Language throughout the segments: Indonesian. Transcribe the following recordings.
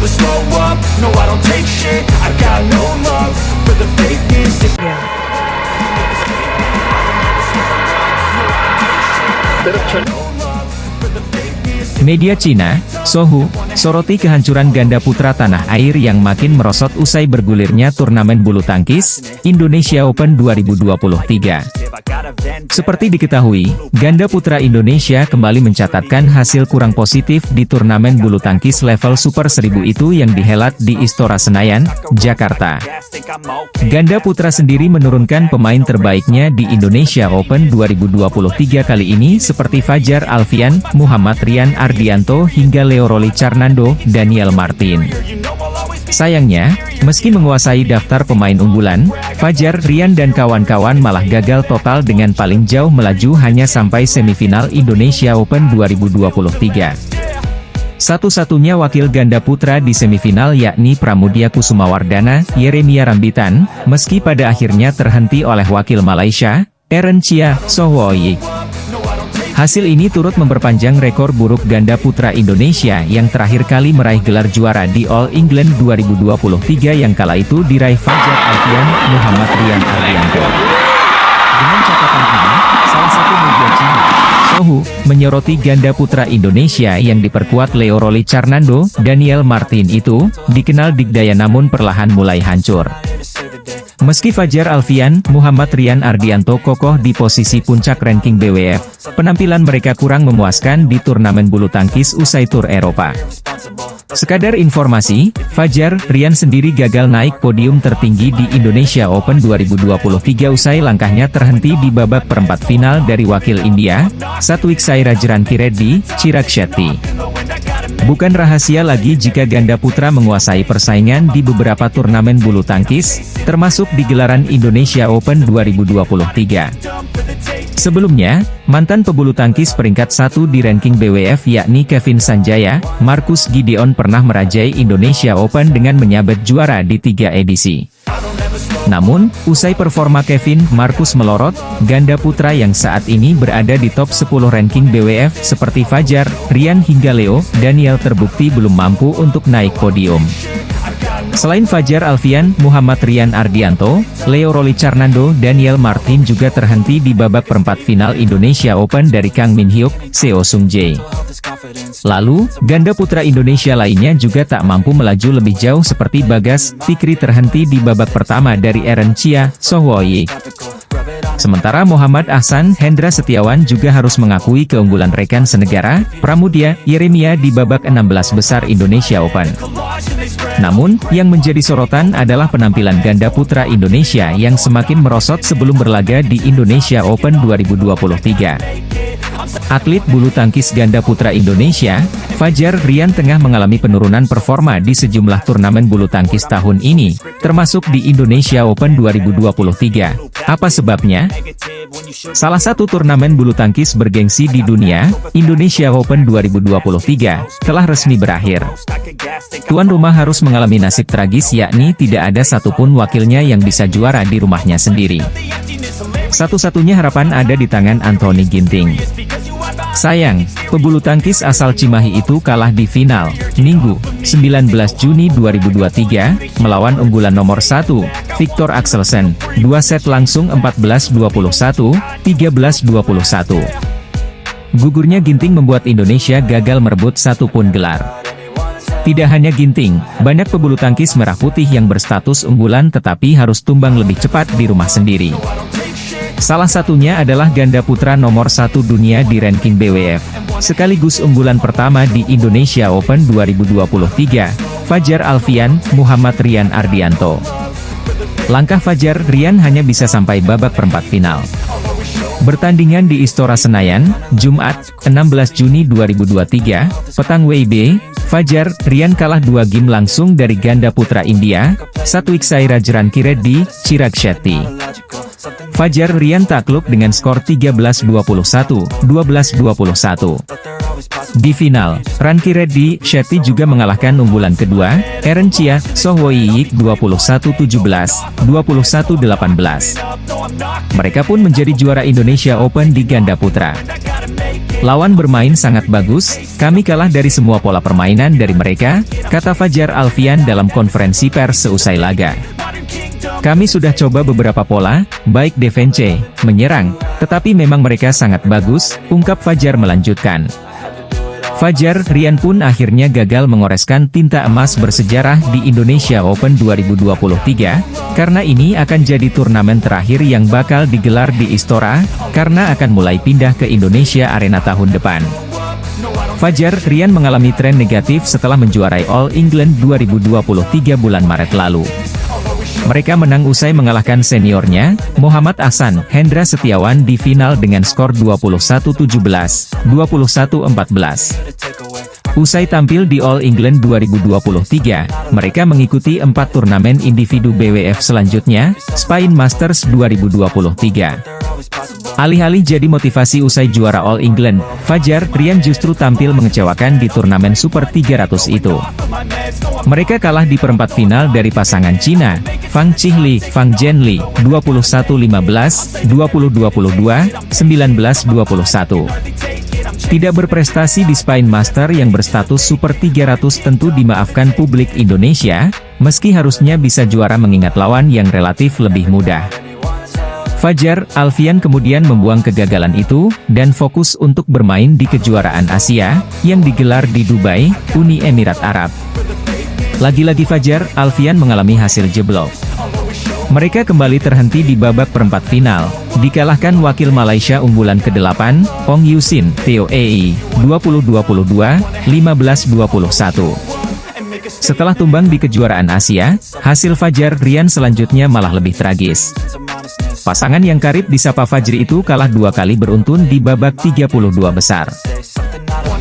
never slow up, no I don't take shit, I got no love for the fakeness. Media Cina, Sohu, soroti kehancuran ganda putra tanah air yang makin merosot usai bergulirnya turnamen bulu tangkis Indonesia Open 2023. Seperti diketahui, ganda putra Indonesia kembali mencatatkan hasil kurang positif di turnamen bulu tangkis level Super 1000 itu yang dihelat di Istora Senayan, Jakarta. Ganda putra sendiri menurunkan pemain terbaiknya di Indonesia Open 2023 kali ini seperti Fajar Alfian, Muhammad Rian Ardianto hingga Leo Rolly Carnando, Daniel Martin. Sayangnya, meski menguasai daftar pemain unggulan, Fajar, Rian dan kawan-kawan malah gagal total dengan paling jauh melaju hanya sampai semifinal Indonesia Open 2023. Satu-satunya wakil ganda putra di semifinal yakni Pramudia Kusumawardana, Yeremia Rambitan, meski pada akhirnya terhenti oleh wakil Malaysia, Eren Chia Sohwoyi. Hasil ini turut memperpanjang rekor buruk ganda putra Indonesia yang terakhir kali meraih gelar juara di All England 2023 yang kala itu diraih Fajar Alfian, Muhammad Rian Ardianto. Dengan catatan ini, salah satu media Cina, Sohu, menyoroti ganda putra Indonesia yang diperkuat Leo Rolly Carnando, Daniel Martin itu, dikenal dikdaya namun perlahan mulai hancur. Meski Fajar Alfian, Muhammad Rian Ardianto kokoh di posisi puncak ranking BWF, penampilan mereka kurang memuaskan di turnamen bulu tangkis usai tur Eropa. Sekadar informasi, Fajar Rian sendiri gagal naik podium tertinggi di Indonesia Open 2023 usai langkahnya terhenti di babak perempat final dari wakil India, Satwiksai Rajarankireddy, Chirag Shetty. Bukan rahasia lagi jika ganda putra menguasai persaingan di beberapa turnamen bulu tangkis, termasuk di gelaran Indonesia Open 2023. Sebelumnya, mantan pebulu tangkis peringkat 1 di ranking BWF yakni Kevin Sanjaya, Marcus Gideon pernah merajai Indonesia Open dengan menyabet juara di 3 edisi. Namun, usai performa Kevin Marcus melorot, ganda putra yang saat ini berada di top 10 ranking BWF seperti Fajar, Rian hingga Leo, Daniel terbukti belum mampu untuk naik podium. Selain Fajar Alfian, Muhammad Rian Ardianto, Leo Rolly Carnando, Daniel Martin juga terhenti di babak perempat final Indonesia Open dari Kang Min Hyuk, Seo Sung Jae. Lalu, ganda putra Indonesia lainnya juga tak mampu melaju lebih jauh seperti Bagas Fikri terhenti di babak pertama dari Eren Chia Sohwoyi. Sementara Muhammad Ahsan Hendra Setiawan juga harus mengakui keunggulan rekan senegara, Pramudia Yeremia di babak 16 besar Indonesia Open. Namun, yang menjadi sorotan adalah penampilan ganda putra Indonesia yang semakin merosot sebelum berlaga di Indonesia Open 2023. Atlet bulu tangkis ganda putra Indonesia, Fajar Rian tengah mengalami penurunan performa di sejumlah turnamen bulu tangkis tahun ini, termasuk di Indonesia Open 2023. Apa sebabnya? Salah satu turnamen bulu tangkis bergengsi di dunia, Indonesia Open 2023, telah resmi berakhir. Tuan rumah harus mengalami nasib tragis yakni tidak ada satupun wakilnya yang bisa juara di rumahnya sendiri. Satu-satunya harapan ada di tangan Anthony Ginting. Sayang, pebulu tangkis asal Cimahi itu kalah di final, Minggu, 19 Juni 2023, melawan unggulan nomor 1, Victor Axelsen, 2 set langsung 14-21, 13-21. Gugurnya Ginting membuat Indonesia gagal merebut satu pun gelar. Tidak hanya Ginting, banyak pebulu tangkis merah putih yang berstatus unggulan tetapi harus tumbang lebih cepat di rumah sendiri. Salah satunya adalah ganda putra nomor 1 dunia di ranking BWF, sekaligus unggulan pertama di Indonesia Open 2023, Fajar Alfian, Muhammad Rian Ardianto. Langkah Fajar Rian hanya bisa sampai babak perempat final. Bertandingan di Istora Senayan, Jumat, 16 Juni 2023, petang WIB, Fajar Rian kalah 2 game langsung dari ganda putra India, Satwiksai Rajarankireddy, Chirag Shetty. Fajar Rian takluk dengan skor 13-21, 12-21. Di final, Rankireddy Shetty juga mengalahkan unggulan kedua, Eren Chia Sohwoyi 21-17, 21-18. Mereka pun menjadi juara Indonesia Open di ganda putra. Lawan bermain sangat bagus, kami kalah dari semua pola permainan dari mereka, kata Fajar Alfian dalam konferensi pers seusai laga. Kami sudah coba beberapa pola, baik defense, menyerang, tetapi memang mereka sangat bagus, ungkap Fajar melanjutkan. Fajar Rian pun akhirnya gagal mengoreskan tinta emas bersejarah di Indonesia Open 2023, karena ini akan jadi turnamen terakhir yang bakal digelar di Istora, karena akan mulai pindah ke Indonesia Arena tahun depan. Fajar Rian mengalami tren negatif setelah menjuarai All England 2023 bulan Maret lalu. Mereka menang usai mengalahkan seniornya, Muhammad Ahsan Hendra Setiawan di final dengan skor 21-17, 21-14. Usai tampil di All England 2023, mereka mengikuti 4 turnamen individu BWF selanjutnya, Spain Masters 2023. Alih-alih jadi motivasi usai juara All England, Fajar Rian justru tampil mengecewakan di turnamen Super 300 itu. Mereka kalah di perempat final dari pasangan Cina, Fang Chihli, Fang Zhenli, 21-15, 20-22, 19-21. Tidak berprestasi di Spain Master yang berstatus Super 300 tentu dimaafkan publik Indonesia, meski harusnya bisa juara mengingat lawan yang relatif lebih mudah. Fajar Alfian kemudian membuang kegagalan itu, dan fokus untuk bermain di kejuaraan Asia, yang digelar di Dubai, Uni Emirat Arab. Lagi-lagi Fajar Alfian mengalami hasil jeblok. Mereka kembali terhenti di babak perempat final, dikalahkan wakil Malaysia unggulan ke-8, Ong Yusin, Theo Ei, 20-22, 15-21. Setelah tumbang di kejuaraan Asia, hasil Fajar Rian selanjutnya malah lebih tragis. Pasangan yang karib disapa Fajri itu kalah 2 kali beruntun di babak 32 besar.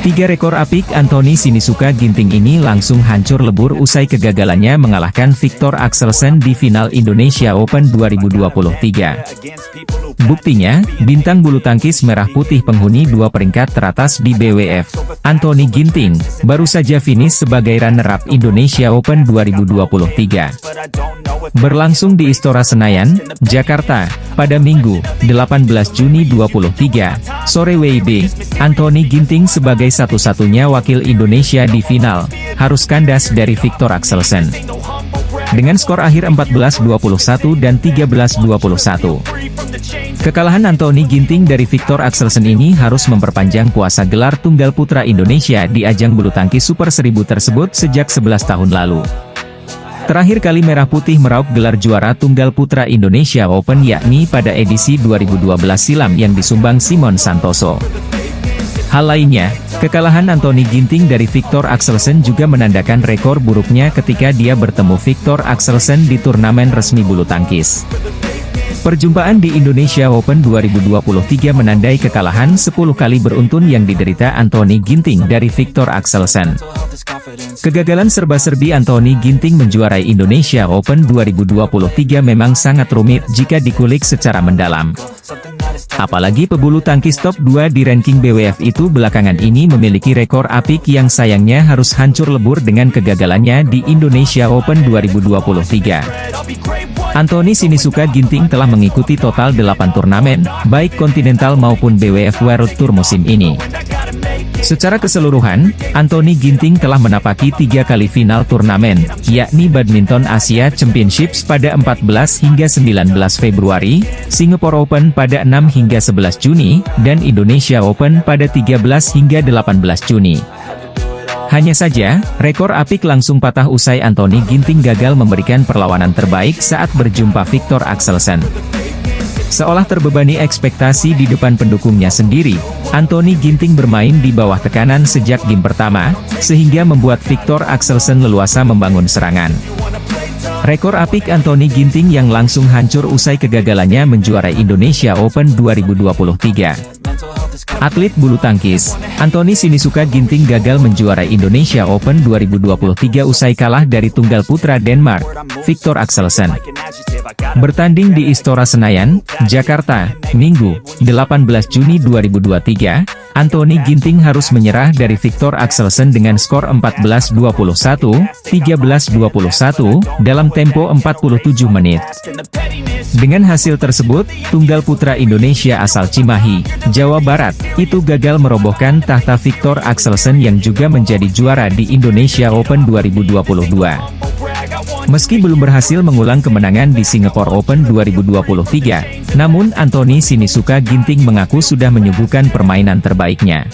3 rekor apik Anthony Sinisuka Ginting ini langsung hancur lebur usai kegagalannya mengalahkan Viktor Axelsen di final Indonesia Open 2023. Buktinya, bintang bulu tangkis merah putih penghuni 2 peringkat teratas di BWF, Anthony Ginting, baru saja finish sebagai runner-up Indonesia Open 2023. Berlangsung di Istora Senayan, Jakarta, pada Minggu, 18 Juni 2023, sore WIB, Anthony Ginting sebagai satu-satunya wakil Indonesia di final, harus kandas dari Viktor Axelsen. Dengan skor akhir 14-21 dan 13-21. Kekalahan Anthony Ginting dari Viktor Axelsen ini harus memperpanjang kuasa gelar tunggal putra Indonesia di ajang bulu tangkis Super 1000 tersebut sejak 11 tahun lalu. Terakhir kali Merah Putih meraup gelar juara tunggal putra Indonesia Open yakni pada edisi 2012 silam yang disumbang Simon Santoso. Hal lainnya, kekalahan Anthony Ginting dari Viktor Axelsen juga menandakan rekor buruknya ketika dia bertemu Viktor Axelsen di turnamen resmi bulu tangkis. Perjumpaan di Indonesia Open 2023 menandai kekalahan 10 kali beruntun yang diderita Anthony Ginting dari Viktor Axelsen. Kegagalan serba-serbi Anthony Ginting menjuarai Indonesia Open 2023 memang sangat rumit jika dikulik secara mendalam. Apalagi pebulu tangkis top 2 di ranking BWF itu belakangan ini memiliki rekor apik yang sayangnya harus hancur lebur dengan kegagalannya di Indonesia Open 2023. Anthony Sinisuka Ginting telah mengikuti total 8 turnamen, baik kontinental maupun BWF World Tour musim ini. Secara keseluruhan, Anthony Ginting telah menapaki 3 kali final turnamen, yakni Badminton Asia Championships pada 14 hingga 19 Februari, Singapore Open pada 6 hingga 11 Juni, dan Indonesia Open pada 13 hingga 18 Juni. Hanya saja, rekor apik langsung patah usai Anthony Ginting gagal memberikan perlawanan terbaik saat berjumpa Viktor Axelsen. Seolah terbebani ekspektasi di depan pendukungnya sendiri, Anthony Ginting bermain di bawah tekanan sejak game pertama, sehingga membuat Viktor Axelsen leluasa membangun serangan. Rekor apik Anthony Ginting yang langsung hancur usai kegagalannya menjuarai Indonesia Open 2023. Atlet bulu tangkis, Anthony Sinisuka Ginting gagal menjuarai Indonesia Open 2023 usai kalah dari tunggal putra Denmark, Viktor Axelsen. Bertanding di Istora Senayan, Jakarta, Minggu, 18 Juni 2023, Anthony Ginting harus menyerah dari Viktor Axelsen dengan skor 14-21, 13-21, dalam tempo 47 menit. Dengan hasil tersebut, tunggal putra Indonesia asal Cimahi, Jawa Barat, itu gagal merobohkan tahta Viktor Axelsen yang juga menjadi juara di Indonesia Open 2022. Meski belum berhasil mengulang kemenangan di Singapore Open 2023, namun Anthony Sinisuka Ginting mengaku sudah menyuguhkan permainan terbaiknya.